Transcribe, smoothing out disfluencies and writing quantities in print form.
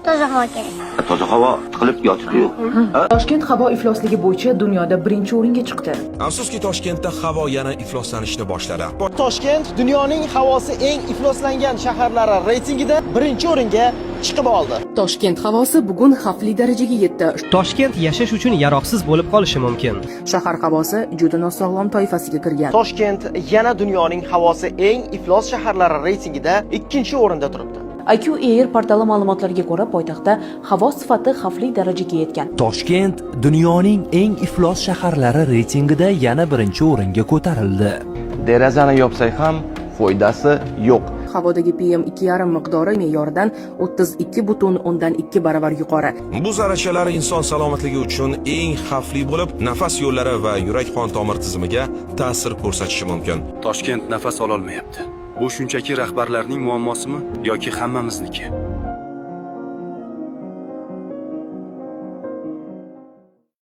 toza havo kerak. Toza havo tiqilib yotibdi-yu. Toshkent havo iflosligi bo'yicha dunyoda birinchi o'ringa chiqdi. Afsuski Toshkentda havo yana ifloslanishni boshladi. Toshkent dunyoning havosi eng ifloslangan shaharlari reytingida birinchi o'ringa chiqib oldi. Toshkent havosi bugun xavfli darajaga yetdi. Toshkent yashash uchun yaroqsiz bo'lib qolishi mumkin. Shahar havosi juda nosog'lom toifasiga kirgan. Toshkent yana dunyoning havosi eng iflos shaharlari reytingida ikkinchi o'rinda turibdi. IQ Air portali ma'lumotlariga ko'ra, poytaxtda havo sifati xavfli darajaga yetgan. Toshkent dunyoning eng iflos shaharlari reytingida yana birinchi o'ringa ko'tarildi. Derazani yopsak ham foydasi yo'q. Havodagi PM2,5 miqdori me'yoridan 32,2 baravar yuqori. Bu zarrachalar inson salomatligi uchun eng xavfli bo'lib, nafas yo'llari va yurak-qon tomir tizimiga ta'sir ko'rsatishi mumkin. Toshkent nafas ololmayapti. Bu shunchaki rahbarlarning muammosimi yoki hammamizniki?